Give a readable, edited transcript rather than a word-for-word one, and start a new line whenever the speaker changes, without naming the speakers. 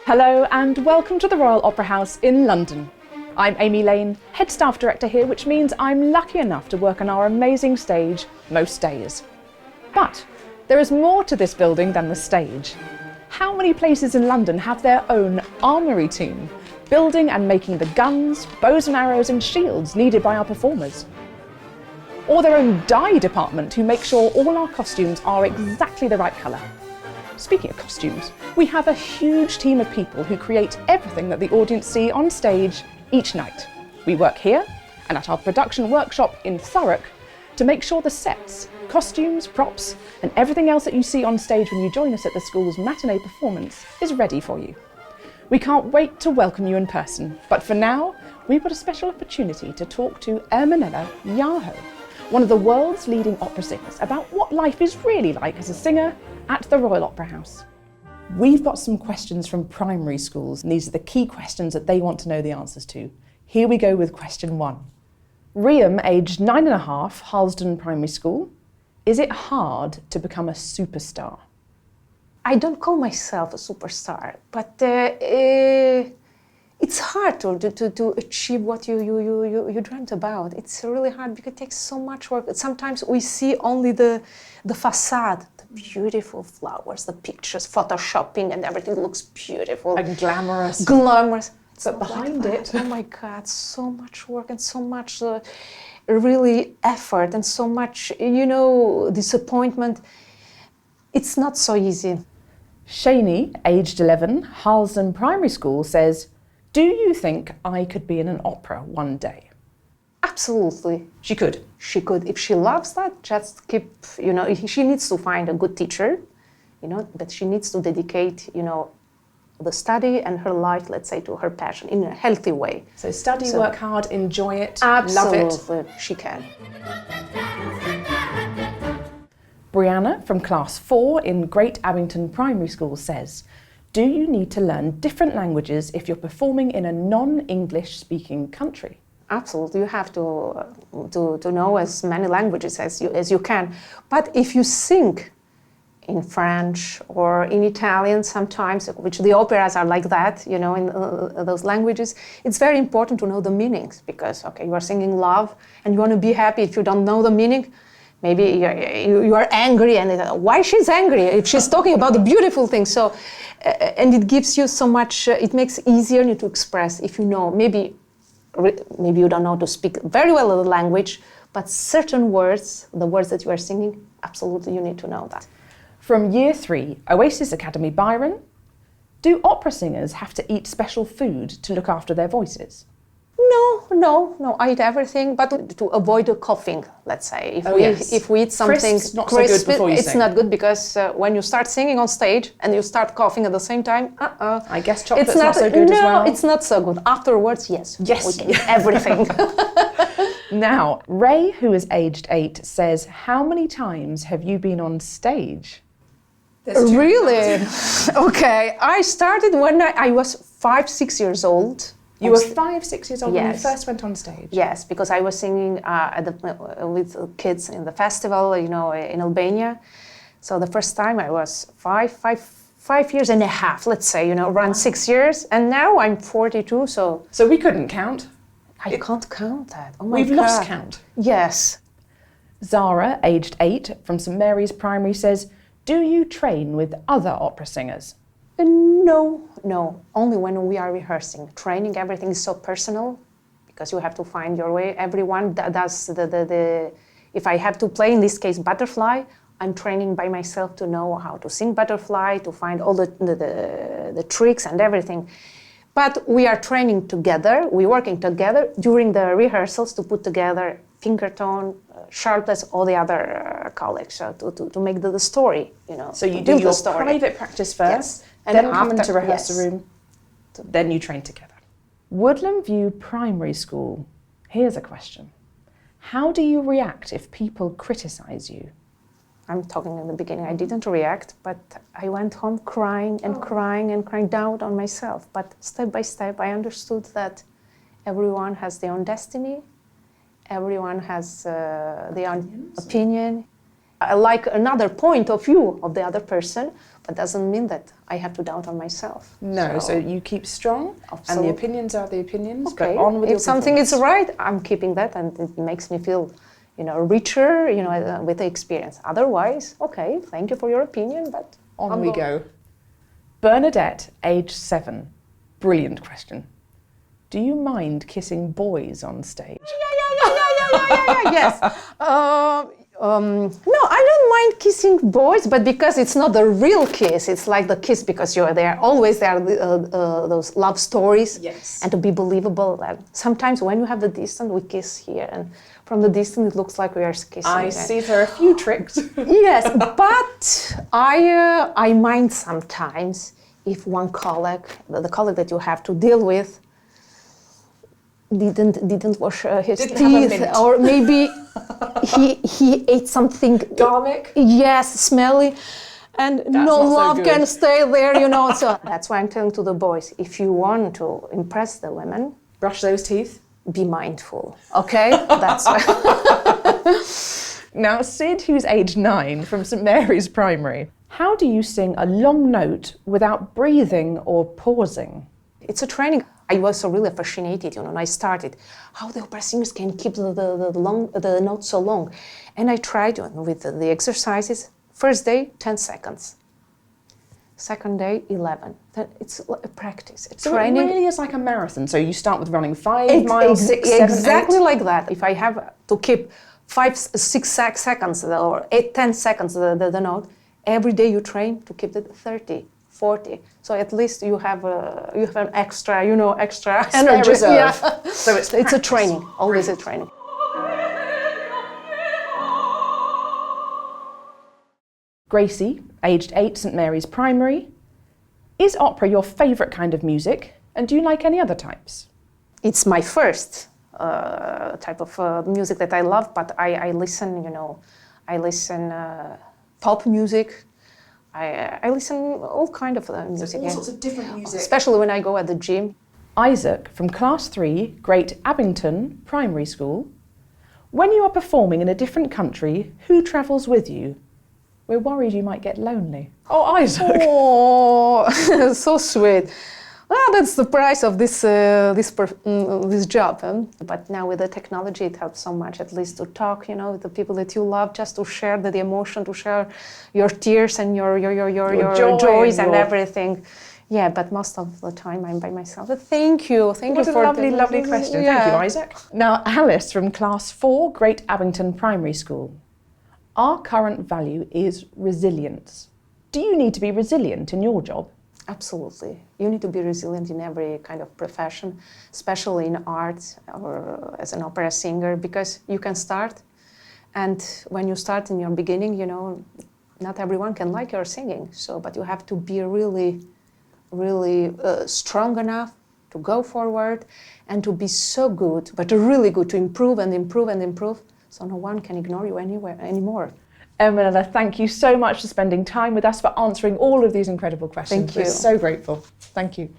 Hello and welcome to the Royal Opera House in London. I'm Amy Lane, Head Staff Director here, which means I'm lucky enough to work on our amazing stage most days. But there is more to this building than the stage. How many places in London have their own armoury team, building and making the guns, bows and arrows and shields needed by our performers? Or their own dye department who make sure all our costumes are exactly the right colour? Speaking of costumes, we have a huge team of people who create everything that the audience see on stage each night. We work here and at our production workshop in Thurrock to make sure the sets, costumes, props and everything else that you see on stage when you join us at the Schools Matinee performance is ready for you. We can't wait to welcome you in person, but for now, we've got a special opportunity to talk to Ermonela Jaho, one of the world's leading opera singers, about what life is really like as a singer at the Royal Opera House. We've got some questions from primary schools, and these are the key questions that they want to know the answers to. Here we go with question 1. Riam, aged 9.5, Harlesden Primary School. Is it hard to become a superstar?
I don't call myself a superstar, but it's hard to achieve what you dreamt about. It's really hard because it takes so much work. Sometimes we see only the facade, the beautiful flowers, the pictures, photoshopping, and everything looks beautiful.
And glamorous.
Glamorous.
But behind it...
Oh my God, so much work and so much really effort and so much, disappointment. It's not so easy.
Shani, aged 11, Harlesden Primary School, says, do you think I could be in an opera one day?
Absolutely.
She could?
She could. If she loves that, just keep, she needs to find a good teacher, but she needs to dedicate, the study and her life, let's say, to her passion in a healthy way.
So study, work hard, enjoy it,
absolutely,
love it.
She can.
Brianna from Class 4 in Great Abington Primary School says, do you need to learn different languages if you're performing in a non-English speaking country?
Absolutely, you have to know as many languages as you can. But if you sing in French or in Italian sometimes, which the operas are like that, in those languages, it's very important to know the meanings because, you are singing love and you want to be happy. If you don't know the meaning, maybe you are angry and why she's angry if she's talking about the beautiful things. So, and it gives you so much, it makes it easier to express if you know, maybe you don't know to speak very well the language, but certain words, the words that you are singing, absolutely you need to know that.
From Year 3, Oasis Academy Byron, do opera singers have to eat special food to look after their voices? No, I eat everything, but to avoid the coughing, let's say. If we eat something crisp,
it's not good because when you start singing on stage and you start coughing at the same time,
I guess chocolate's not so good as well.
No, it's not so good. Afterwards, yes.
Yes.
We can eat everything.
Now, Ray, who is aged 8, says, how many times have you been on stage?
Really? Okay. I started when I was 5-6 years old.
You were 5-6 years old
yes.
when you first went on stage?
Yes, because I was singing with kids in the festival, in Albania. So the first time I was 5 years and a half, let's say, around 6 years. And now I'm 42, so...
So we couldn't count?
I can't count that. Oh my God.
We've lost count?
Yes.
Zara, aged 8, from St Mary's Primary, says, do you train with other opera singers?
No, only when we are rehearsing. Training, everything is so personal because you have to find your way. Everyone does if I have to play, in this case, Butterfly, I'm training by myself to know how to sing Butterfly, to find all the tricks and everything. But we are training together, we're working together during the rehearsals to put together finger tone, sharpness, all the other colleagues, so to make the story,
So you do your private practice first,
yes.
And then come into rehearsal room, then you train together. Woodland View Primary School. Here's a question. How do you react if people criticize you?
I'm talking in the beginning, I didn't react, but I went home crying and crying and crying down on myself. But step by step, I understood that everyone has their own destiny, everyone has their own opinion, I like another point of view of the other person, but doesn't mean that I have to doubt on myself.
No, so you keep strong,
Absolutely.
and the opinions are the opinions,
Okay.
but on with your
If something is
performance.
right, I'm keeping that, and it makes me feel, richer, with the experience. Otherwise, okay, thank you for your opinion, but
On we go. Bernadette, age 7. Brilliant question. Do you mind kissing boys on stage?
Yeah, yes. No, I don't mind kissing boys, but because it's not the real kiss, it's like the kiss because you're there. Always there are those love stories.
Yes.
And to be believable. And sometimes when you have the distance, we kiss here, and from the distance it looks like we are kissing.
I see there are a few tricks.
Yes, but I mind sometimes if one colleague, the colleague that you have to deal with, didn't wash his
Didn't have a
teeth,
mint.
or maybe he ate something
Garlic?
yes, smelly, and no
not so
love
good.
can stay there, So that's why I'm telling to the boys, if you want to impress the women,
Brush those teeth.
be mindful, okay? That's why.
Now, Sid, who's age 9, from St Mary's Primary, how do you sing a long note without breathing or pausing?
It's a training. I was so really fascinated, when I started, how the opera singers can keep the notes so long. And I tried with the exercises. First day, 10 seconds. Second day, 11. Then it's a practice, a
So
training.
it really is like a marathon. So you start with running 5 miles, 6, 7,
exactly
8.
like that. If I have to keep 5, 6 seconds or 8, 10 seconds the note, every day you train to keep it 30. 40. So at least you have an extra, extra energy.
reserve.
Yeah.
So it's
a
practice.
training, always a training.
Gracie, aged 8, St Mary's Primary. Is opera your favourite kind of music? And do you like any other types?
It's my first type of music that I love, but I listen, I listen pop music. I listen all kind of music.
All sorts of different music.
Especially when I go at the gym.
Isaac, from Class 3, Great Abington Primary School. When you are performing in a different country, who travels with you? We're worried you might get lonely. Oh, Isaac!
Oh, so sweet. Well, that's the price of this job. But now with the technology, it helps so much, at least to talk, with the people that you love, just to share the emotion, to share your tears and your joys and everything. Yeah, but most of the time I'm by myself. But thank you for
What a lovely question.
Yeah.
Thank you, Isaac. Now, Alice, from Class 4, Great Abington Primary School. Our current value is resilience. Do you need to be resilient in your job?
Absolutely. You need to be resilient in every kind of profession, especially in art or as an opera singer, because you can start, and when you start in your beginning, not everyone can like your singing. But you have to be really, really strong enough to go forward and to be so good, but really good, to improve and improve and improve, so no one can ignore you anymore.
Ermonela, thank you so much for spending time with us, for answering all of these incredible questions.
Thank you.
We're so grateful. Thank you.